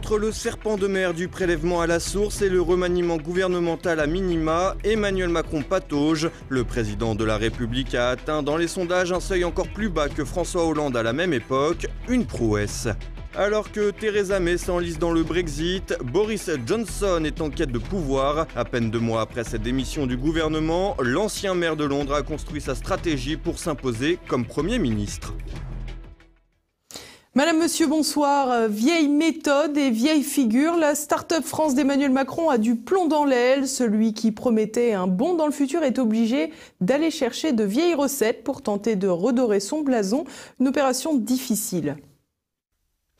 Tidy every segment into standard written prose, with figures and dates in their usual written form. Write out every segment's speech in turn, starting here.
Entre le serpent de mer du prélèvement à la source et le remaniement gouvernemental à minima, Emmanuel Macron patauge. Le président de la République a atteint dans les sondages un seuil encore plus bas que François Hollande à la même époque, une prouesse. Alors que Theresa May s'enlise dans le Brexit, Boris Johnson est en quête de pouvoir. À peine 2 mois après cette démission du gouvernement, l'ancien maire de Londres a construit sa stratégie pour s'imposer comme Premier ministre. Madame, Monsieur, bonsoir. Vieille méthode et vieille figure, la Start-up France d'Emmanuel Macron a du plomb dans l'aile. Celui qui promettait un bond dans le futur est obligé d'aller chercher de vieilles recettes pour tenter de redorer son blason. Une opération difficile.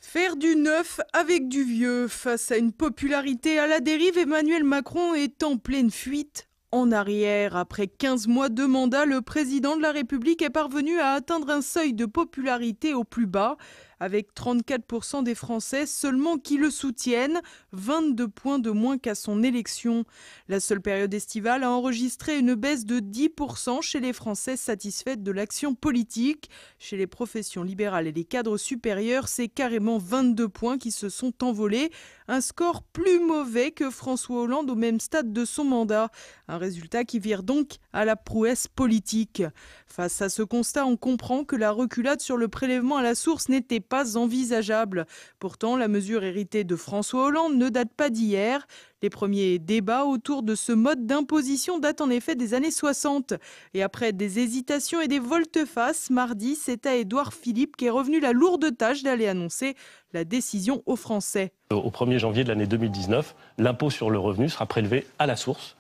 Faire du neuf avec du vieux. Face à une popularité à la dérive, Emmanuel Macron est en pleine fuite en arrière. Après 15 mois de mandat, le président de la République est parvenu à atteindre un seuil de popularité au plus bas, avec 34% des Français seulement qui le soutiennent, 22 points de moins qu'à son élection. La seule période estivale a enregistré une baisse de 10% chez les Français satisfaits de l'action politique. Chez les professions libérales et les cadres supérieurs, c'est carrément 22 points qui se sont envolés. Un score plus mauvais que François Hollande au même stade de son mandat. Un résultat qui vire donc à la prouesse politique. Face à ce constat, on comprend que la reculade sur le prélèvement à la source n'était pas envisageable. Pourtant, la mesure héritée de François Hollande ne date pas d'hier. Les premiers débats autour de ce mode d'imposition datent en effet des années 60. Et après des hésitations et des volte-face, mardi, c'est à Édouard Philippe qu'est revenue la lourde tâche d'aller annoncer la décision aux Français. Au 1er janvier de l'année 2019, l'impôt sur le revenu sera prélevé à la source.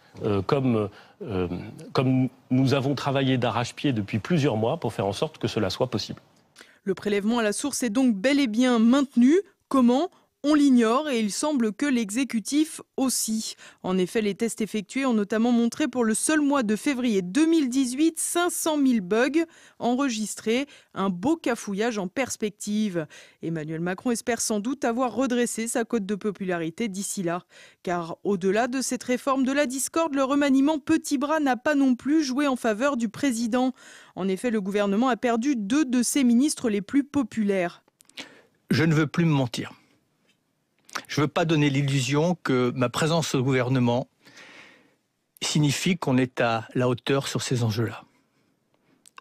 Comme nous avons travaillé d'arrache-pied depuis plusieurs mois pour faire en sorte que cela soit possible. Le prélèvement à la source est donc bel et bien maintenu. Comment ? On l'ignore et il semble que l'exécutif aussi. En effet, les tests effectués ont notamment montré pour le seul mois de février 2018 500 000 bugs enregistrés, un beau cafouillage en perspective. Emmanuel Macron espère sans doute avoir redressé sa cote de popularité d'ici là. Car au-delà de cette réforme de la discorde, le remaniement petit bras n'a pas non plus joué en faveur du président. En effet, le gouvernement a perdu 2 de ses ministres les plus populaires. Je ne veux plus me mentir. Je ne veux pas donner l'illusion que ma présence au gouvernement signifie qu'on est à la hauteur sur ces enjeux-là.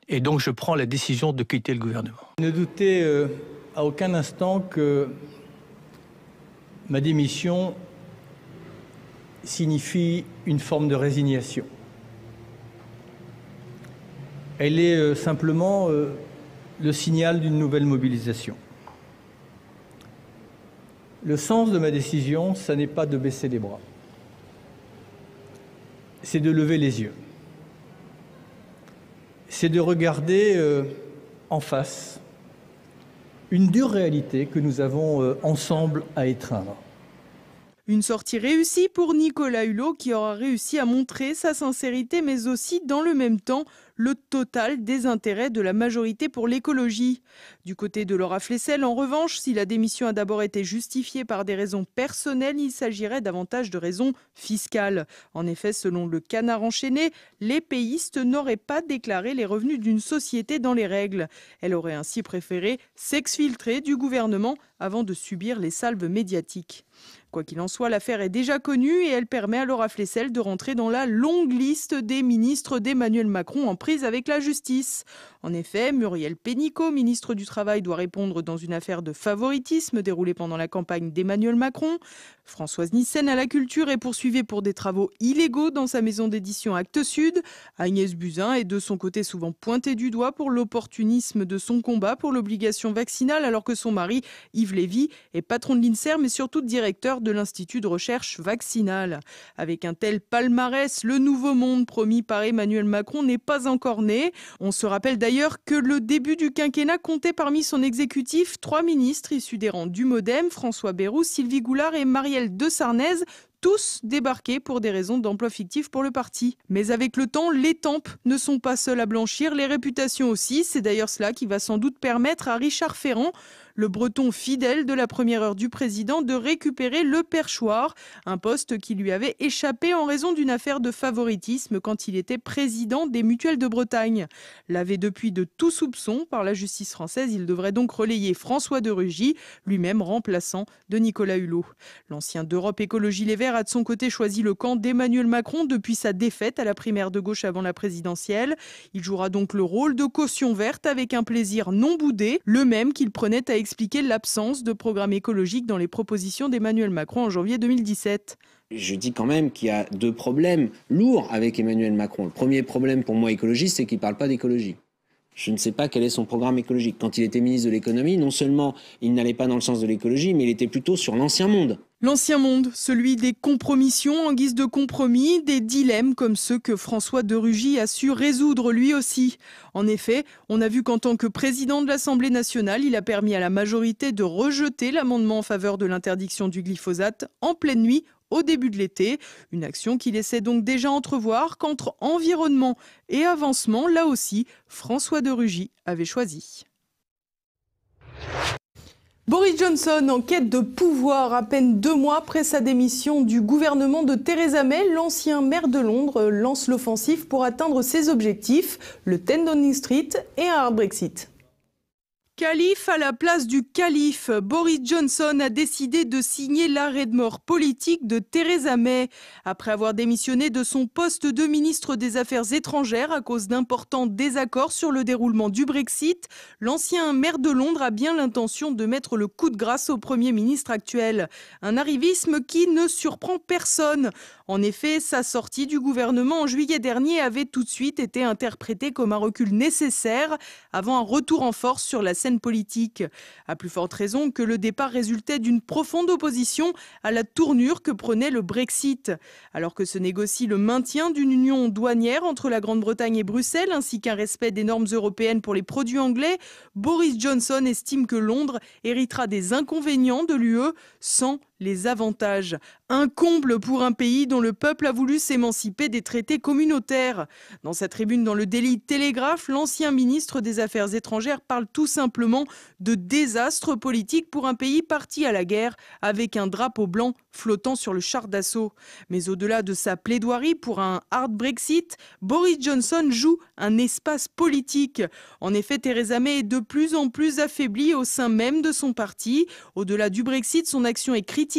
Et donc je prends la décision de quitter le gouvernement. Ne doutez à aucun instant que ma démission signifie une forme de résignation. Elle est simplement le signal d'une nouvelle mobilisation. Le sens de ma décision, ça n'est pas de baisser les bras. C'est de lever les yeux. C'est de regarder en face une dure réalité que nous avons ensemble à étreindre. Une sortie réussie pour Nicolas Hulot qui aura réussi à montrer sa sincérité mais aussi dans le même temps le total désintérêt de la majorité pour l'écologie. Du côté de Laura Flessel, en revanche, si la démission a d'abord été justifiée par des raisons personnelles, il s'agirait davantage de raisons fiscales. En effet, selon le Canard enchaîné, les péistes n'auraient pas déclaré les revenus d'une société dans les règles. Elle aurait ainsi préféré s'exfiltrer du gouvernement avant de subir les salves médiatiques. Quoi qu'il en soit, l'affaire est déjà connue et elle permet à Laura Flessel de rentrer dans la longue liste des ministres d'Emmanuel Macron en prise avec la justice. En effet, Muriel Pénicaud, ministre du Travail, doit répondre dans une affaire de favoritisme déroulée pendant la campagne d'Emmanuel Macron. Françoise Nyssen à la culture est poursuivie pour des travaux illégaux dans sa maison d'édition Actes Sud. Agnès Buzyn est de son côté souvent pointée du doigt pour l'opportunisme de son combat pour l'obligation vaccinale alors que son mari, Yves Lévy, est patron de l'INSERM mais surtout directeur de l'Institut de recherche vaccinale. Avec un tel palmarès, le nouveau monde promis par Emmanuel Macron n'est pas encore né. On se rappelle d'ailleurs que le début du quinquennat comptait parmi son exécutif 3 ministres issus des rangs du MoDem, François Bayrou, Sylvie Goulard et Marielle de Sarnez, tous débarqués pour des raisons d'emploi fictif pour le parti. Mais avec le temps, les tempes ne sont pas seules à blanchir, les réputations aussi. C'est d'ailleurs cela qui va sans doute permettre à Richard Ferrand, le breton fidèle de la première heure du président, de récupérer le perchoir, un poste qui lui avait échappé en raison d'une affaire de favoritisme quand il était président des Mutuelles de Bretagne. Lavé depuis de tout soupçon par la justice française, il devrait donc relayer François de Rugy, lui-même remplaçant de Nicolas Hulot. L'ancien d'Europe Écologie Les Verts a de son côté choisi le camp d'Emmanuel Macron depuis sa défaite à la primaire de gauche avant la présidentielle. Il jouera donc le rôle de caution verte avec un plaisir non boudé, le même qu'il prenait à expliquer l'absence de programme écologique dans les propositions d'Emmanuel Macron en janvier 2017. Je dis quand même qu'il y a deux problèmes lourds avec Emmanuel Macron. Le premier problème pour moi écologiste, c'est qu'il ne parle pas d'écologie. Je ne sais pas quel est son programme écologique. Quand il était ministre de l'économie, non seulement il n'allait pas dans le sens de l'écologie, mais il était plutôt sur l'ancien monde. L'ancien monde, celui des compromissions en guise de compromis, des dilemmes comme ceux que François de Rugy a su résoudre lui aussi. En effet, on a vu qu'en tant que président de l'Assemblée nationale, il a permis à la majorité de rejeter l'amendement en faveur de l'interdiction du glyphosate en pleine nuit au début de l'été. Une action qui laissait donc déjà entrevoir qu'entre environnement et avancement, là aussi, François de Rugy avait choisi. Boris Johnson, en quête de pouvoir à peine 2 mois après sa démission du gouvernement de Theresa May, l'ancien maire de Londres lance l'offensive pour atteindre ses objectifs, le 10 Downing Street et un hard Brexit. Calife à la place du calife, Boris Johnson a décidé de signer l'arrêt de mort politique de Theresa May. Après avoir démissionné de son poste de ministre des Affaires étrangères à cause d'importants désaccords sur le déroulement du Brexit, l'ancien maire de Londres a bien l'intention de mettre le coup de grâce au Premier ministre actuel. Un arrivisme qui ne surprend personne. En effet, sa sortie du gouvernement en juillet dernier avait tout de suite été interprétée comme un recul nécessaire avant un retour en force sur la scène politique. À plus forte raison que le départ résultait d'une profonde opposition à la tournure que prenait le Brexit. Alors que se négocie le maintien d'une union douanière entre la Grande-Bretagne et Bruxelles, ainsi qu'un respect des normes européennes pour les produits anglais, Boris Johnson estime que Londres héritera des inconvénients de l'UE sans les avantages. Un comble pour un pays dont le peuple a voulu s'émanciper des traités communautaires. Dans sa tribune dans le Daily Telegraph, l'ancien ministre des Affaires étrangères parle tout simplement de désastre politique pour un pays parti à la guerre avec un drapeau blanc flottant sur le char d'assaut. Mais au-delà de sa plaidoirie pour un hard Brexit, Boris Johnson joue un espace politique. En effet, Theresa May est de plus en plus affaiblie au sein même de son parti. Au-delà du Brexit, son action est critiquée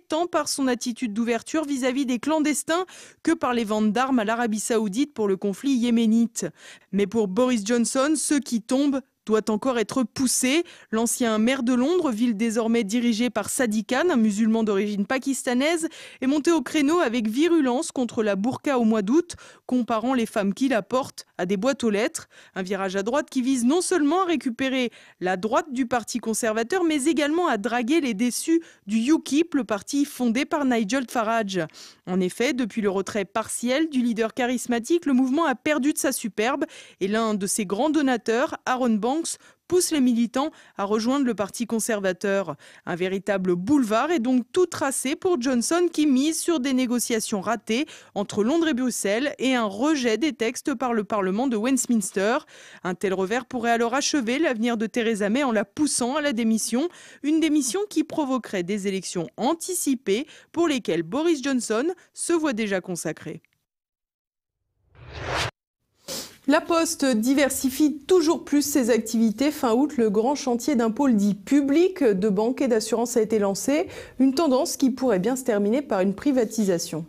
tant par son attitude d'ouverture vis-à-vis des clandestins que par les ventes d'armes à l'Arabie Saoudite pour le conflit yéménite. Mais pour Boris Johnson, ceux qui tombent doit encore être poussé. L'ancien maire de Londres, ville désormais dirigée par Sadiq Khan, un musulman d'origine pakistanaise, est monté au créneau avec virulence contre la burqa au mois d'août, comparant les femmes qui la portent à des boîtes aux lettres. Un virage à droite qui vise non seulement à récupérer la droite du parti conservateur, mais également à draguer les déçus du UKIP, le parti fondé par Nigel Farage. En effet, depuis le retrait partiel du leader charismatique, le mouvement a perdu de sa superbe et l'un de ses grands donateurs, Aaron Banks, pousse les militants à rejoindre le parti conservateur. Un véritable boulevard est donc tout tracé pour Johnson qui mise sur des négociations ratées entre Londres et Bruxelles et un rejet des textes par le Parlement de Westminster. Un tel revers pourrait alors achever l'avenir de Theresa May en la poussant à la démission, une démission qui provoquerait des élections anticipées pour lesquelles Boris Johnson se voit déjà consacré. La Poste diversifie toujours plus ses activités. Fin août, le grand chantier d'un pôle dit public de banque et d'assurance a été lancé. Une tendance qui pourrait bien se terminer par une privatisation.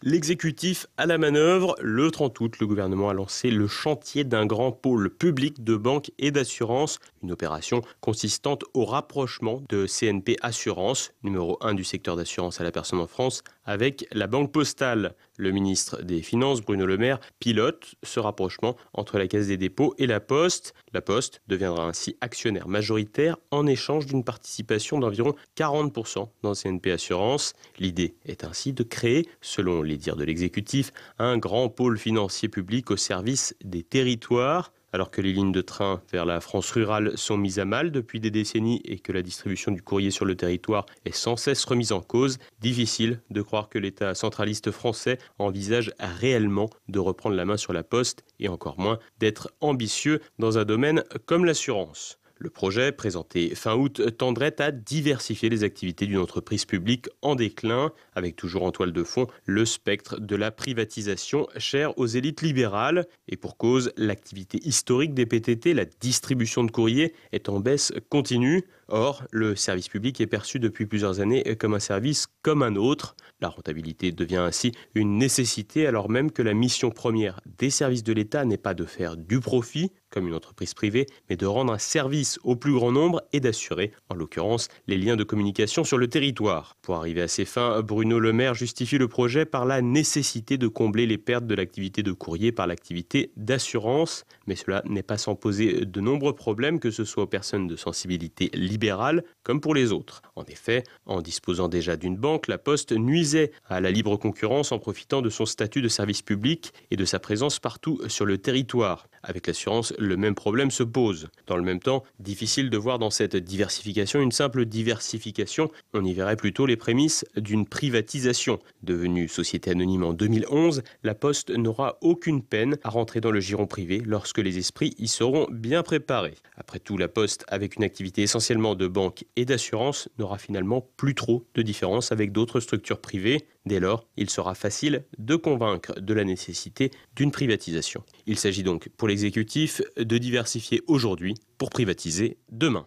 L'exécutif à la manœuvre. Le 30 août, le gouvernement a lancé le chantier d'un grand pôle public de banque et d'assurance. Une opération consistante au rapprochement de CNP Assurance, numéro 1 du secteur d'assurance à la personne en France, avec la Banque Postale. Le ministre des Finances, Bruno Le Maire, pilote ce rapprochement entre la Caisse des dépôts et la Poste. La Poste deviendra ainsi actionnaire majoritaire en échange d'une participation d'environ 40% dans CNP Assurance. L'idée est ainsi de créer, selon les dires de l'exécutif, un grand pôle financier public au service des territoires. Alors que les lignes de train vers la France rurale sont mises à mal depuis des décennies et que la distribution du courrier sur le territoire est sans cesse remise en cause, difficile de croire que l'État centraliste français envisage réellement de reprendre la main sur la poste et encore moins d'être ambitieux dans un domaine comme l'assurance. Le projet, présenté fin août, tendrait à diversifier les activités d'une entreprise publique en déclin, avec toujours en toile de fond le spectre de la privatisation chère aux élites libérales. Et pour cause, l'activité historique des PTT, la distribution de courrier, est en baisse continue. Or, le service public est perçu depuis plusieurs années comme un service comme un autre. La rentabilité devient ainsi une nécessité alors même que la mission première des services de l'État n'est pas de faire du profit, comme une entreprise privée, mais de rendre un service au plus grand nombre et d'assurer, en l'occurrence, les liens de communication sur le territoire. Pour arriver à ces fins, Bruno Le Maire justifie le projet par la nécessité de combler les pertes de l'activité de courrier par l'activité d'assurance. Mais cela n'est pas sans poser de nombreux problèmes, que ce soit aux personnes de sensibilité libérale comme pour les autres. En effet, en disposant déjà d'une banque, la Poste nuisait à la libre concurrence en profitant de son statut de service public et de sa présence partout sur le territoire. Avec l'assurance, le même problème se pose. Dans le même temps, difficile de voir dans cette diversification une simple diversification. On y verrait plutôt les prémices d'une privatisation. Devenue société anonyme en 2011, la Poste n'aura aucune peine à rentrer dans le giron privé lorsque les esprits y seront bien préparés. Après tout, la Poste, avec une activité essentiellement de banque et d'assurance, n'aura finalement plus trop de différence avec d'autres structures privées. Dès lors, il sera facile de convaincre de la nécessité d'une privatisation. Il s'agit donc pour l'exécutif de diversifier aujourd'hui pour privatiser demain.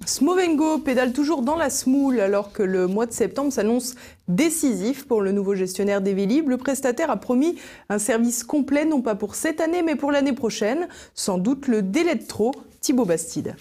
Smooth & Go pédale toujours dans la smoule alors que le mois de septembre s'annonce décisif pour le nouveau gestionnaire des Vélib. Le prestataire a promis un service complet, non pas pour cette année mais pour l'année prochaine. Sans doute le délai de trop. Thibaut Bastide.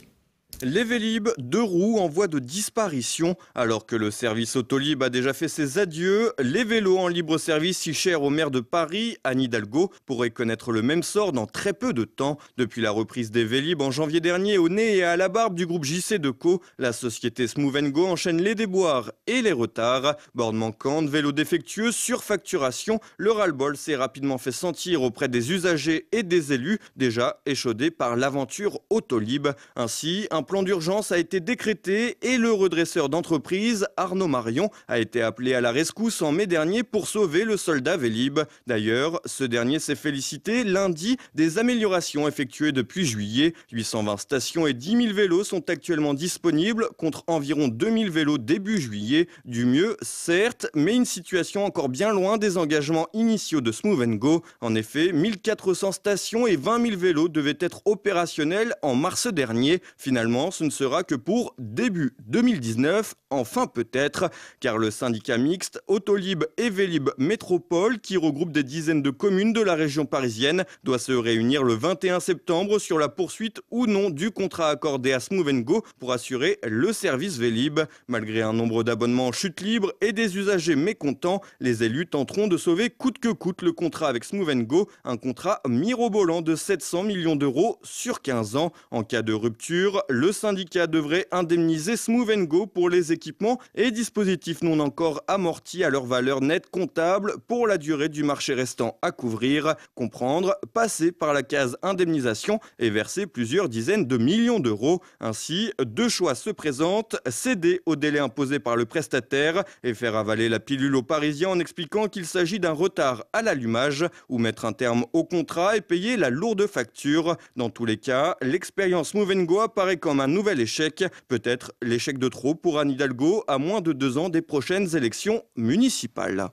Les Vélib, 2 roues en voie de disparition. Alors que le service Autolib a déjà fait ses adieux, les vélos en libre service si chers au maire de Paris, Anne Hidalgo, pourraient connaître le même sort dans très peu de temps. Depuis la reprise des Vélib en janvier dernier au nez et à la barbe du groupe JC-Decaux, la société Smooth & Go enchaîne les déboires et les retards. Bornes manquantes, vélos défectueux, surfacturation, le ras-le-bol s'est rapidement fait sentir auprès des usagers et des élus, déjà échaudés par l'aventure Autolib. Ainsi, un plan d'urgence a été décrété et le redresseur d'entreprise, Arnaud Marion, a été appelé à la rescousse en mai dernier pour sauver le soldat Vélib. D'ailleurs, ce dernier s'est félicité lundi des améliorations effectuées depuis juillet. 820 stations et 10 000 vélos sont actuellement disponibles contre environ 2000 vélos début juillet. Du mieux, certes, mais une situation encore bien loin des engagements initiaux de Smooth & Go. En effet, 1400 stations et 20 000 vélos devaient être opérationnels en mars dernier. Finalement, ce ne sera que pour début 2019, enfin peut-être, car le syndicat mixte Autolib et Vélib Métropole, qui regroupe des dizaines de communes de la région parisienne, doit se réunir le 21 septembre sur la poursuite ou non du contrat accordé à Smooth & Go pour assurer le service Vélib. Malgré un nombre d'abonnements en chute libre et des usagers mécontents, les élus tenteront de sauver coûte que coûte le contrat avec Smooth & Go, un contrat mirobolant de 700 millions d'euros sur 15 ans. En cas de rupture, le syndicat devrait indemniser Smooth & Go pour les équipements et dispositifs non encore amortis à leur valeur nette comptable pour la durée du marché restant à couvrir. Comprendre, passer par la case indemnisation et verser plusieurs dizaines de millions d'euros. Ainsi, 2 choix se présentent, céder au délai imposé par le prestataire et faire avaler la pilule aux Parisiens en expliquant qu'il s'agit d'un retard à l'allumage, ou mettre un terme au contrat et payer la lourde facture. Dans tous les cas, l'expérience Smooth & Go apparaît comme un nouvel échec, peut-être l'échec de trop pour Anne Hidalgo à moins de 2 ans des prochaines élections municipales.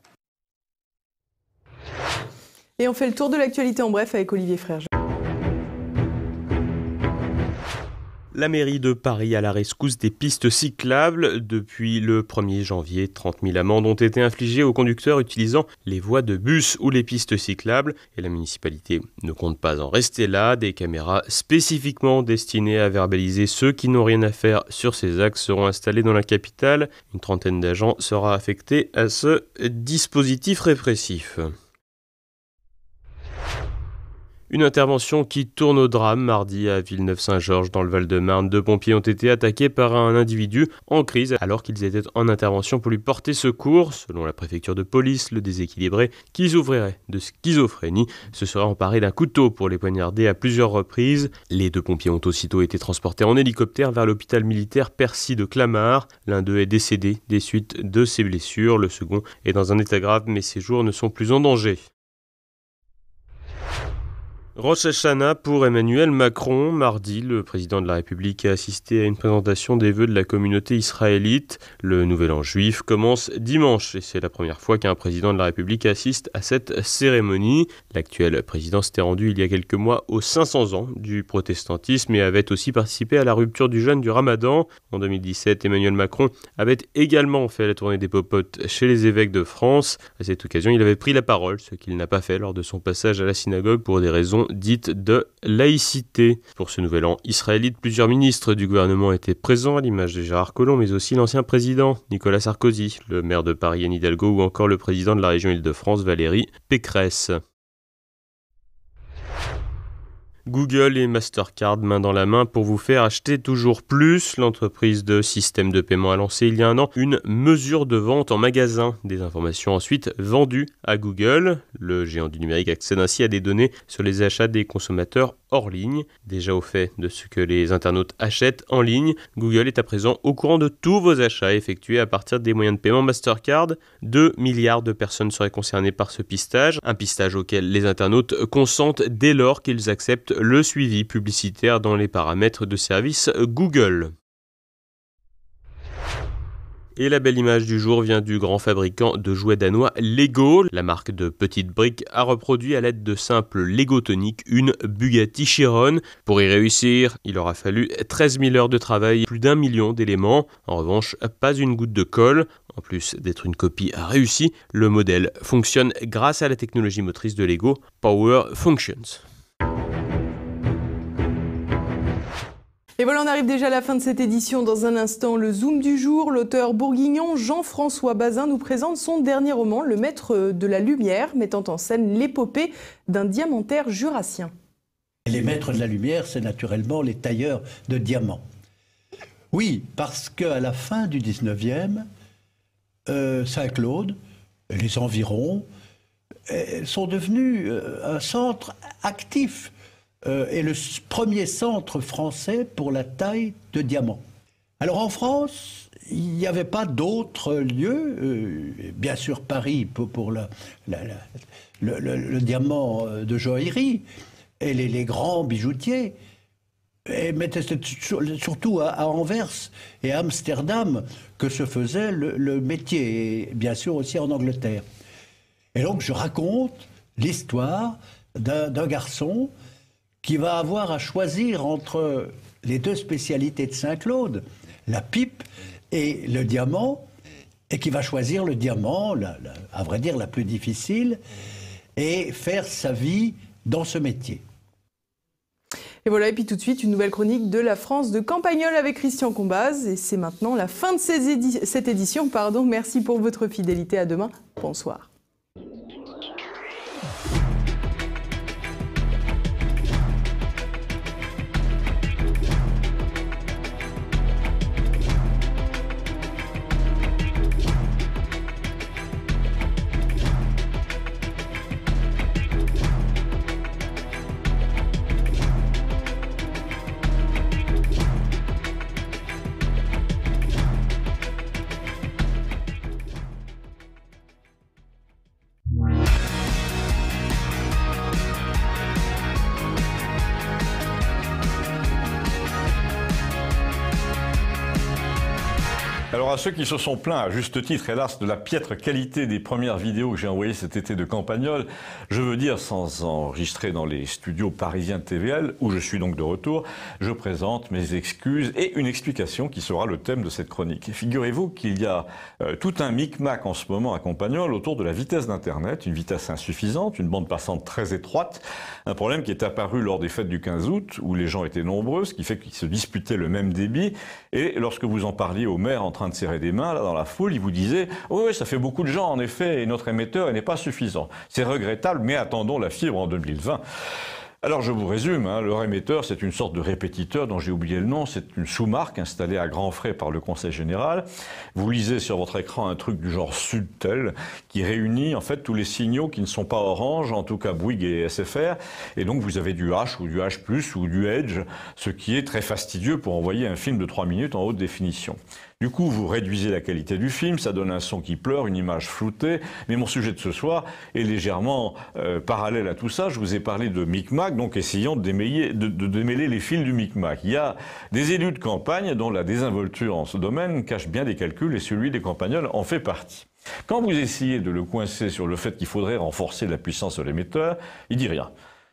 Et on fait le tour de l'actualité en bref avec Olivier Frère. La mairie de Paris à la rescousse des pistes cyclables. Depuis le 1er janvier, 30 000 amendes ont été infligées aux conducteurs utilisant les voies de bus ou les pistes cyclables. Et la municipalité ne compte pas en rester là. Des caméras spécifiquement destinées à verbaliser ceux qui n'ont rien à faire sur ces axes seront installées dans la capitale. Une trentaine d'agents sera affectée à ce dispositif répressif. Une intervention qui tourne au drame. Mardi à Villeneuve-Saint-Georges dans le Val-de-Marne, 2 pompiers ont été attaqués par un individu en crise alors qu'ils étaient en intervention pour lui porter secours. Selon la préfecture de police, le déséquilibré qui souffrirait de schizophrénie se serait emparé d'un couteau pour les poignarder à plusieurs reprises. Les 2 pompiers ont aussitôt été transportés en hélicoptère vers l'hôpital militaire Percy de Clamart. L'un d'eux est décédé des suites de ses blessures. Le second est dans un état grave mais ses jours ne sont plus en danger. Rosh Hashanah pour Emmanuel Macron. Mardi, le président de la République a assisté à une présentation des vœux de la communauté israélite. Le nouvel an juif commence dimanche et c'est la première fois qu'un président de la République assiste à cette cérémonie. L'actuel président s'était rendu il y a quelques mois aux 500 ans du protestantisme et avait aussi participé à la rupture du jeûne du Ramadan. En 2017, Emmanuel Macron avait également fait la tournée des popotes chez les évêques de France. À cette occasion, il avait pris la parole, ce qu'il n'a pas fait lors de son passage à la synagogue pour des raisons dite de laïcité. Pour ce nouvel an israélite, plusieurs ministres du gouvernement étaient présents, à l'image de Gérard Collomb, mais aussi l'ancien président Nicolas Sarkozy, le maire de Paris Anne Hidalgo ou encore le président de la région Île-de-France Valérie Pécresse. Google et Mastercard main dans la main pour vous faire acheter toujours plus. L'entreprise de système de paiement a lancé il y a un an une mesure de vente en magasin. Des informations ensuite vendues à Google. Le géant du numérique accède ainsi à des données sur les achats des consommateurs hors ligne. Déjà au fait de ce que les internautes achètent en ligne, Google est à présent au courant de tous vos achats effectués à partir des moyens de paiement Mastercard. 2 milliards de personnes seraient concernées par ce pistage. Un pistage auquel les internautes consentent dès lors qu'ils acceptent le suivi publicitaire dans les paramètres de service Google. Et la belle image du jour vient du grand fabricant de jouets danois Lego. La marque de petites briques a reproduit à l'aide de simples Lego toniques une Bugatti Chiron. Pour y réussir, il aura fallu 13 000 heures de travail, plus d'1 million d'éléments. En revanche, pas une goutte de colle. En plus d'être une copie réussie, le modèle fonctionne grâce à la technologie motrice de Lego Power Functions. Et voilà, on arrive déjà à la fin de cette édition. Dans un instant, le Zoom du jour. L'auteur bourguignon Jean-François Bazin nous présente son dernier roman, Le Maître de la Lumière, mettant en scène l'épopée d'un diamantaire jurassien. Les maîtres de la lumière, c'est naturellement les tailleurs de diamants. Oui, parce qu'à la fin du 19e, Saint-Claude, les environs, sont devenus un centre actif est le premier centre français pour la taille de diamants. Alors en France, il n'y avait pas d'autres lieux, bien sûr Paris pour le diamant de joaillerie, et les grands bijoutiers, mais c'était surtout à Anvers et à Amsterdam que se faisait le métier, et bien sûr aussi en Angleterre. Et donc je raconte l'histoire d'un garçon qui va avoir à choisir entre les 2 spécialités de Saint-Claude, la pipe et le diamant, et qui va choisir le diamant, à vrai dire la plus difficile, et faire sa vie dans ce métier. Et voilà, et puis tout de suite, une nouvelle chronique de la France de Campagnol avec Christian Combaz. Et c'est maintenant la fin de cette édition. Merci pour votre fidélité. À demain. Bonsoir. Alors à ceux qui se sont plaints, à juste titre, hélas, de la piètre qualité des premières vidéos que j'ai envoyées cet été de Campagnol, je veux dire, sans enregistrer dans les studios parisiens de TVL, où je suis donc de retour, je présente mes excuses et une explication qui sera le thème de cette chronique. Figurez-vous qu'il y a tout un micmac en ce moment à Campagnol autour de la vitesse d'Internet, une vitesse insuffisante, une bande passante très étroite, un problème qui est apparu lors des fêtes du 15 août, où les gens étaient nombreux, ce qui fait qu'ils se disputaient le même débit, et lorsque vous en parliez au maire en train de serrer des mains là, dans la foule, il vous disait « Oui, ça fait beaucoup de gens en effet, et notre émetteur n'est pas suffisant. C'est regrettable, mais attendons la fibre en 2020 ». Alors je vous résume, hein, leur émetteur c'est une sorte de répétiteur dont j'ai oublié le nom, c'est une sous-marque installée à grands frais par le Conseil général. Vous lisez sur votre écran un truc du genre Sudtel qui réunit en fait tous les signaux qui ne sont pas Orange, en tout cas Bouygues et SFR, et donc vous avez du H ou du H+, ou du Edge, ce qui est très fastidieux pour envoyer un film de 3 minutes en haute définition. Du coup, vous réduisez la qualité du film, ça donne un son qui pleure, une image floutée, mais mon sujet de ce soir est légèrement parallèle à tout ça. Je vous ai parlé de Micmac, donc essayons de démêler les fils du Micmac. Il y a des élus de campagne dont la désinvolture en ce domaine cache bien des calculs et celui des Campagnols en fait partie. Quand vous essayez de le coincer sur le fait qu'il faudrait renforcer la puissance de l'émetteur, il dit rien.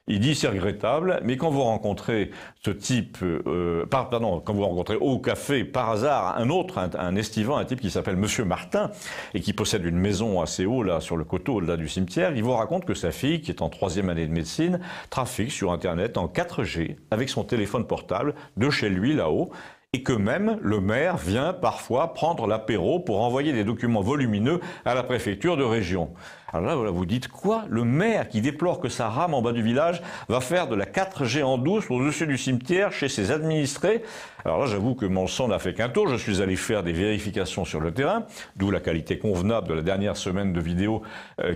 Il dit c'est regrettable, mais quand vous rencontrez ce type, quand vous rencontrez au café par hasard un estivant, un type qui s'appelle Monsieur Martin et qui possède une maison assez haut là sur le coteau au-delà du cimetière, il vous raconte que sa fille, qui est en 3e année de médecine, trafique sur Internet en 4G avec son téléphone portable de chez lui là-haut. Et que même le maire vient parfois prendre l'apéro pour envoyer des documents volumineux à la préfecture de région. Alors là, voilà, vous dites quoi? Le maire qui déplore que sa rame en bas du village va faire de la 4G en douce au-dessus du cimetière chez ses administrés? Alors là, j'avoue que mon sang n'a fait qu'un tour. Je suis allé faire des vérifications sur le terrain, d'où la qualité convenable de la dernière semaine de vidéos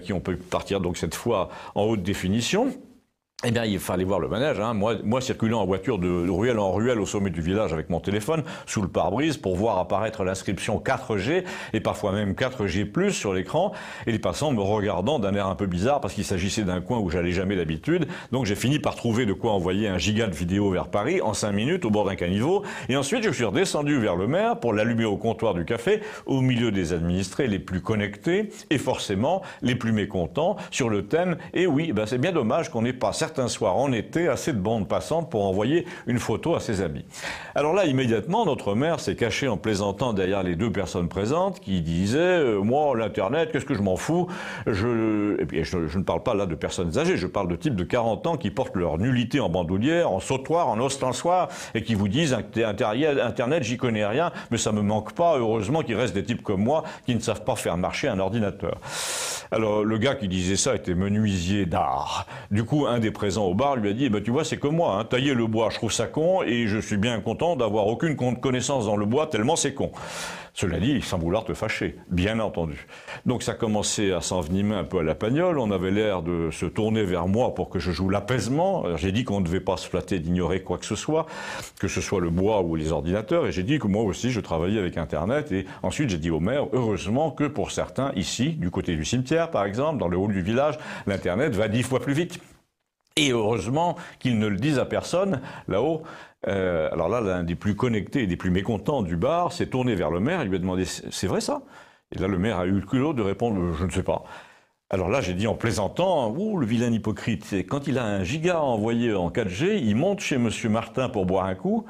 qui ont pu partir donc cette fois en haute définition. Eh bien, il fallait voir le manège. Hein. Moi, circulant en voiture de ruelle en ruelle au sommet du village avec mon téléphone, sous le pare-brise, pour voir apparaître l'inscription 4G, et parfois même 4G+, sur l'écran, et les passants me regardant d'un air un peu bizarre, parce qu'il s'agissait d'un coin où j'allais jamais d'habitude. Donc j'ai fini par trouver de quoi envoyer 1 giga de vidéo vers Paris, en 5 minutes, au bord d'un caniveau, et ensuite je suis redescendu vers le maire pour l'allumer au comptoir du café, au milieu des administrés les plus connectés, et forcément les plus mécontents, sur le thème « Et oui, ben c'est bien dommage qu'on n'ait pas certains soirs en été assez de bandes passantes pour envoyer une photo à ses amis. » Alors là, immédiatement, notre maire s'est caché en plaisantant derrière les 2 personnes présentes qui disaient moi, l'Internet, qu'est-ce que je m'en fous? Et puis, je ne parle pas là de personnes âgées, je parle de types de 40 ans qui portent leur nullité en bandoulière, en sautoir, en ostensoir, et qui vous disent Internet, j'y connais rien, mais ça me manque pas. Heureusement qu'il reste des types comme moi qui ne savent pas faire marcher un ordinateur. Alors, le gars qui disait ça était menuisier d'art. Du coup, un des présents au bar lui a dit, tu vois, c'est comme moi, hein, tailler le bois, je trouve ça con, et je suis bien content d'avoir aucune connaissance dans le bois, tellement c'est con. Cela dit, sans vouloir te fâcher, bien entendu. Donc ça commençait à s'envenimer un peu à la Pagnole, on avait l'air de se tourner vers moi pour que je joue l'apaisement. J'ai dit qu'on ne devait pas se flatter d'ignorer quoi que ce soit le bois ou les ordinateurs, et j'ai dit que moi aussi je travaillais avec Internet, et ensuite j'ai dit au maire, heureusement que pour certains, ici, du côté du cimetière par exemple, dans le hall du village, l'Internet va 10 fois plus vite. Et heureusement qu'ils ne le disent à personne, là-haut. Alors là, l'un des plus connectés et des plus mécontents du bar s'est tourné vers le maire et lui a demandé « C'est vrai ça ?» Et là, le maire a eu le culot de répondre « Je ne sais pas ». Alors là, j'ai dit en plaisantant « Oh, le vilain hypocrite, quand il a 1 giga envoyé en 4G, il monte chez Monsieur Martin pour boire un coup ».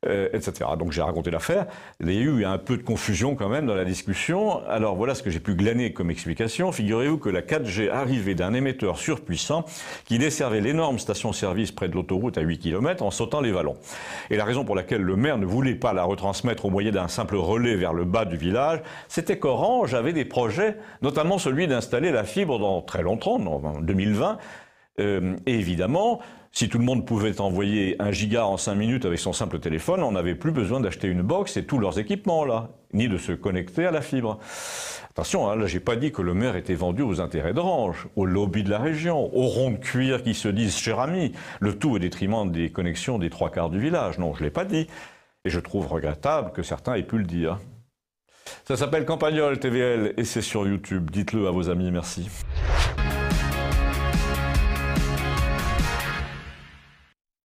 Etc. Donc j'ai raconté l'affaire. Il y a eu un peu de confusion quand même dans la discussion. Alors voilà ce que j'ai pu glaner comme explication. Figurez-vous que la 4G arrivait d'un émetteur surpuissant qui desservait l'énorme station-service près de l'autoroute à 8 km en sautant les vallons. Et la raison pour laquelle le maire ne voulait pas la retransmettre au moyen d'un simple relais vers le bas du village, c'était qu'Orange avait des projets, notamment celui d'installer la fibre dans très longtemps, en 2020. Et évidemment, si tout le monde pouvait envoyer 1 giga en 5 minutes avec son simple téléphone, on n'avait plus besoin d'acheter une box et tous leurs équipements là, ni de se connecter à la fibre. Attention, hein, là j'ai pas dit que le maire était vendu aux intérêts d'Orange, au lobby de la région, aux ronds de cuir qui se disent cher ami, le tout au détriment des connexions des 3/4 du village. Non, je l'ai pas dit. Et je trouve regrettable que certains aient pu le dire. Ça s'appelle Campagnol TVL et c'est sur YouTube. Dites-le à vos amis, merci.